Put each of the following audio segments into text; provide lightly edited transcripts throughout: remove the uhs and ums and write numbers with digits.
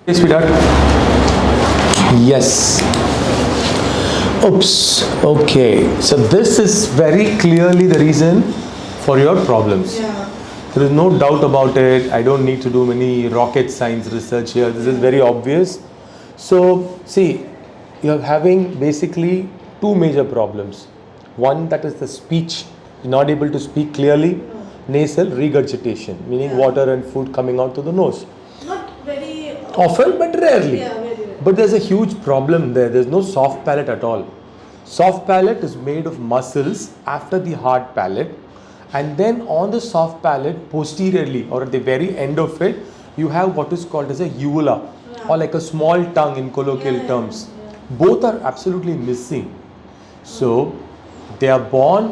Hey, sweetheart. Yes. Oops. Okay. So this is very clearly the reason for your problems. Yeah. There is no doubt about it. I don't need to do many rocket science research here. This is very obvious. So see, you're having basically two major problems. One, that is the speech. You're not able to speak clearly. Nasal regurgitation, meaning Yeah. water and food coming out to the nose. Not very Often, but rarely. Yeah, very rare. But there's a huge problem there. There's no soft palate at all. Soft palate is made of muscles after the hard palate, and then on the soft palate, posteriorly or at the very end of it, you have what is called as a uvula, Yeah. or like a small tongue in colloquial Yeah, terms. yeah. Both are absolutely missing. So they are born.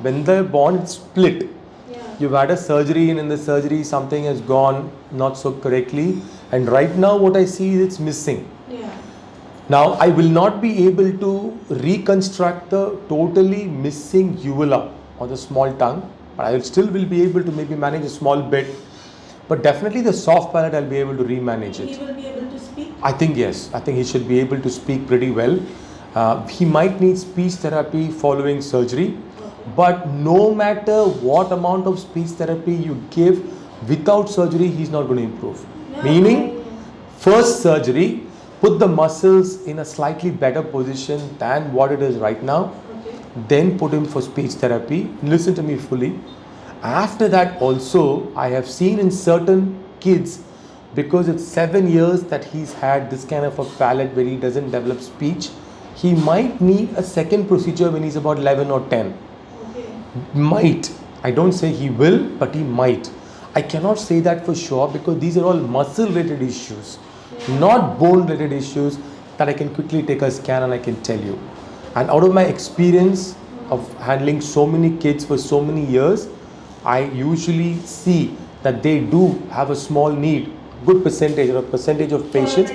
When they're born, it's split. Yeah. You've had a surgery, and in the surgery something has gone not so correctly, and right now what I see is it's missing. Yeah. Now I will not be able to reconstruct the totally missing uvula or the small tongue, but I will be able to maybe manage a small bit, but definitely the soft palate I'll be able to remanage He it. will be able to speak. I think yes, I think he should be able to speak pretty well. He might need speech therapy following surgery, but no matter what amount of speech therapy you give without surgery, he's not going to improve. Yeah. Meaning, first surgery, put the muscles in a slightly better position than what it is right now, Okay. then put him for speech therapy. Listen to me fully. After that, also, I have seen in certain kids, because it's 7 years that he's had this kind of a palate where he doesn't develop speech, he might need a second procedure when he's about 11 or 10. Okay. Might. I don't say he will, but he might. I cannot say that for sure because these are all muscle related issues, not bone related issues that I can quickly take a scan and I can tell you. And out of my experience of handling so many kids for so many years, I usually see that they do have a small need, good percentage or a percentage of patients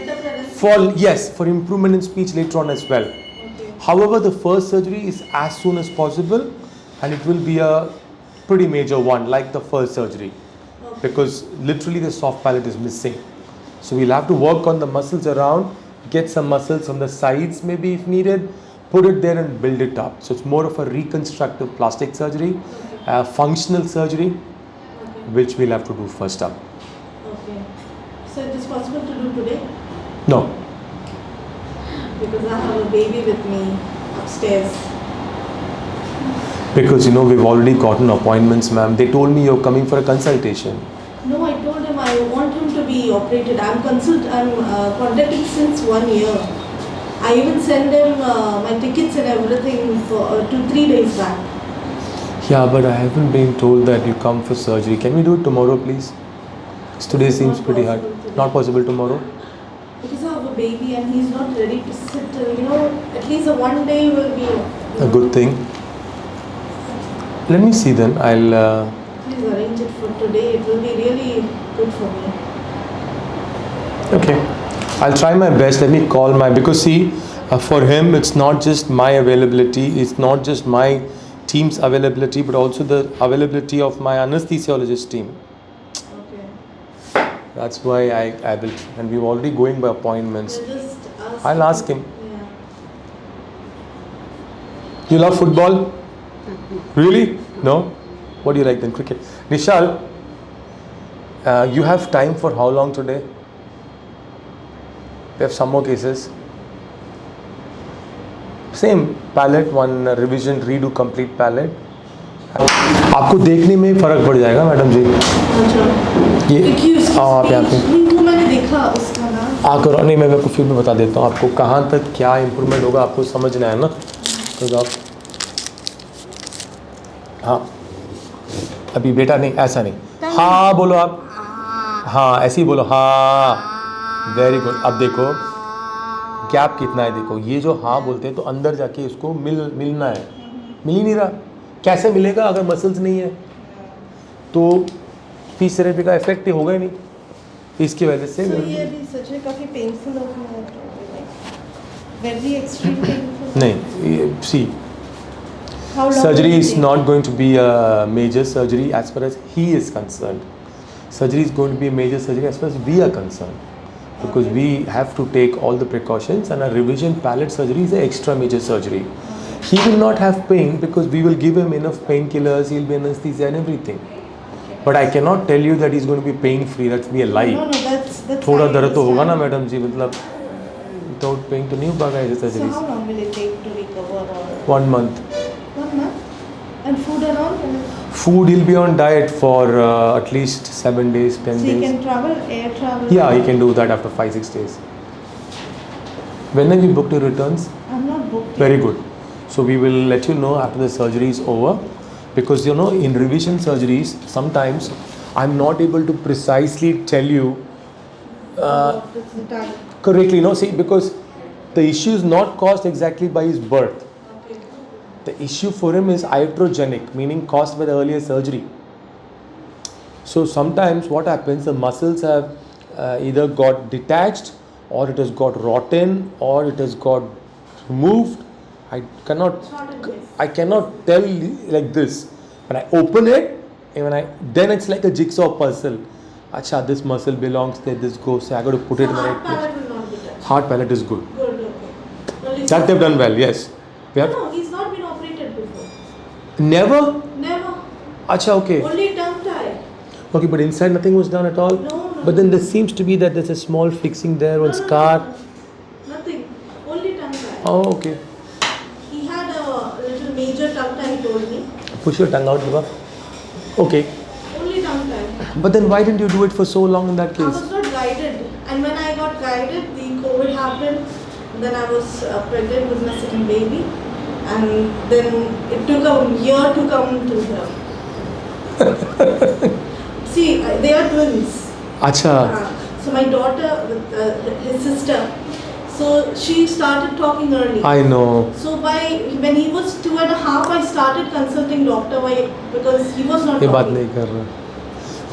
for improvement in speech later on as well. Okay. However, the first surgery is as soon as possible, and it will be a pretty major one like the first surgery, Okay. because literally the soft palate is missing. So we'll have to work on the muscles around, get some muscles on the sides maybe if needed, put it there and build it up. So it's more of a reconstructive plastic surgery, functional surgery, Okay. which we'll have to do first up. Okay. So it is possible to do today No, because I have a baby with me upstairs. because we've already gotten appointments, ma'am. They told me you're coming for a consultation. No, I told him I want him to be operated. I'm contacting since 1 year. I even sent him my tickets and everything for 2-3 days back. Yeah, but I haven't been told that you come for surgery. Can we do it tomorrow, please? 'Cause today seems Not pretty hard. possible today. Not possible tomorrow? Because I have a baby and he's not ready to sit. At least a 1 day will be A good thing. Let me see then. I'll. Please arrange it for today. It will be really good for me. Okay. I'll try my best. Let me call because see, for him, it's not just my availability, it's not just my team's availability, but also the availability of my anesthesiologist team. Okay. That's why I will, and we're already going by appointments. We'll just ask I'll ask him. Yeah. You love football? Really? No? What do you like then? Cricket. Nishal, you have time for how long today? We have some more cases. Same palate, one revision, redo complete palate. आपको देखने में फर्क पड़ जाएगा madam जी. अच्छा। ये देखिए उसकी आप यहाँ पे speech, नहीं, वो मैंने देखा उसका नाम। आकर नहीं, मैं आपको फिर भी बता देता हूँ आपको कहाँ तक क्या इम्प्रूवमेंट होगा, आपको समझना है ना. तो आप हाँ अभी बेटा नहीं, ऐसा नहीं, हाँ बोलो आप, हाँ ऐसे ही बोलो, हाँ वेरी गुड. अब देखो गैप कितना है, देखो ये जो हाँ बोलते हैं तो अंदर जाके इसको मिलना है, मिल ही नहीं रहा. कैसे मिलेगा अगर मसल्स नहीं है? तो स्पीच थेरेपी का इफेक्ट ही होगा ही नहीं. इसकी वजह से So ये भी सच में काफी पेनफुल हो गया है। Very extreme painful. नहीं, सी How long surgery will it is take? not going to be a major surgery as far as he is concerned. Surgery is going to be a major surgery as far as we are concerned. because we have to take all the precautions, and a revision palate surgery is an extra major surgery. He will not have pain because we will give him enough painkillers, he'll be anesthesia and everything. But I cannot tell you that he's going to be pain free, that's be a lie. No, that's थोड़ा I दर्द तो होगा ना understand. Madam जी, मतलब without pain तो नहीं हो पाएगा ऐसे So surgeries. how long will it take to recover? Or 1 month. 1 month? And food and all? Food, he'll be on diet for at least 7 days, 10 So you days. can travel, air travel? Yeah, he can do that after 5-6 days. When have you booked your returns? I'm not booked. Very yet. good. So we will let you know after the surgery is over, because you know in revision surgeries sometimes I'm not able to precisely tell you It's the time. correctly. No, see, because the issue is not caused exactly by his birth. Okay. The issue for him is iatrogenic, meaning caused by the earlier surgery. So sometimes what happens, the muscles have either got detached, or it has got rotten, or it has got removed. I cannot tell like this. When I open it, and then it's like a jigsaw puzzle. Acha, this muscle belongs there, this goes there. I got to put it So in the right heart place. palate will not be touched. Heart palate is good. Good, okay. Only That they've done well, yes. We have No, he's not been operated before. never. Never. Acha, okay. Only tongue tie. Okay, but inside nothing was done at all. No. But then there seems to be that there's a small fixing there, one scar. Nothing. Only tongue tie. Oh, okay. He had a little major tongue tie, he told me. Push your tongue out, Diva. Okay. Only tongue tie. But then why didn't you do it for so long in that I case? was not guided. And when I got guided, the COVID happened. Then I was pregnant with my second baby. And then it took a year to come to her. See, they are twins. Acha. So my daughter with his sister. So she started talking early. I know. So when he was 2.5, I started consulting doctor because he was not ये बात talking. नहीं कर रहा.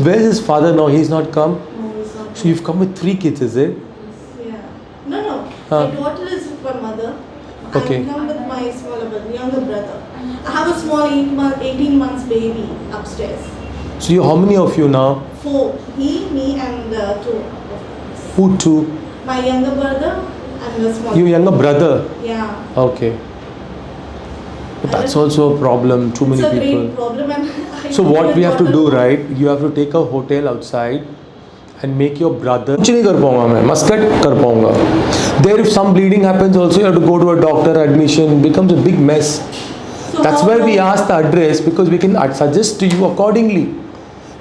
Where is his father now? He's not come. No, he's not. So you've come with 3 kids, is it? Yeah. No. Huh. My daughter is with my mother. Okay. I come with my smaller brother, younger brother. I have a small 18 months baby upstairs. So how many of you now? 4. He, me, and 2. Who two? My younger brother and the small. Your younger brother. Yeah. Okay. But that's also a problem. Too many It's a people. great problem, and I So what we have to do, got a- right? You have to take a hotel outside and make your brother. कुछ नहीं कर पाऊंगा मैं, Muscat कर पाऊंगा. There, if some bleeding happens, also you have to go to a doctor. Admission becomes a big mess. So That's how why we long- ask the address, because we can suggest to you accordingly.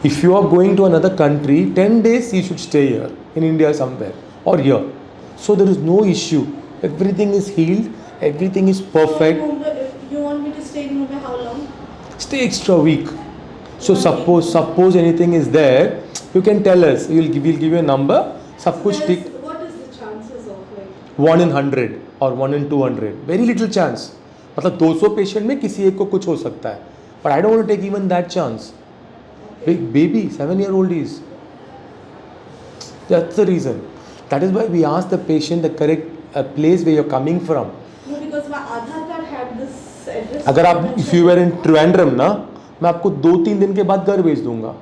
If you are going to another country, 10 days you should stay here in India somewhere or here. So there is no issue. Everything is healed. Everything is perfect. So Mumbai, if you want me to stay in Mumbai, how long? Stay extra week. So suppose anything is there, you can tell us. We'll give you a number. सब कुछ ठीक. What is the chances of like? 1 in 100 or 1 in 200. Very little chance. मतलब 200 patient में किसी एक को कुछ हो सकता है. But I don't want to take even that chance. Big baby, 7-year-old is. That's the reason. That is why we ask the patient the correct place where you're coming from. No, because my Aadhaar card had this address. अगर आप if you were in Trivandrum ना, मैं आपको 2-3 दिन के बाद घर भेज दूंगा.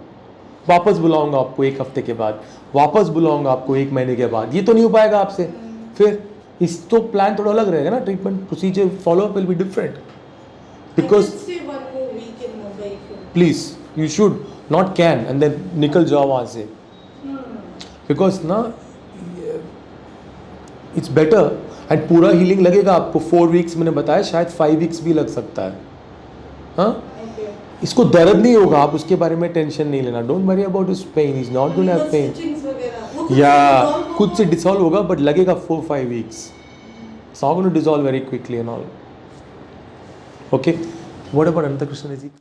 वापस बुलाऊंगा आपको 1 हफ्ते के बाद. वापस बुलाऊंगा आपको 1 महीने के बाद. ये तो नहीं हो पाएगा आपसे. फिर इस तो प्लान थोड़ा अलग रहेगा ना. Treatment procedure follow up will be different. I Because can stay 1 more week in Mumbai if you. please, you should not can and then निकल जाओ वहाँ से. No. बिकॉज ना इट्स बेटर एंड पूरा हीलिंग लगेगा आपको 4 वीक्स. मैंने बताया शायद 5 वीक्स भी लग सकता है. हाँ, Okay. इसको दर्द नहीं होगा, आप उसके बारे में टेंशन नहीं लेना. Don't worry about his pain, is not going to have pain. Stitchings वगैरह, वो खुद से या dissolve खुद से होगा? डिसॉल्व होगा बट लगेगा 4-5 weeks. It's not going to dissolve very quickly and all. Okay, what about Anant Krishna ji?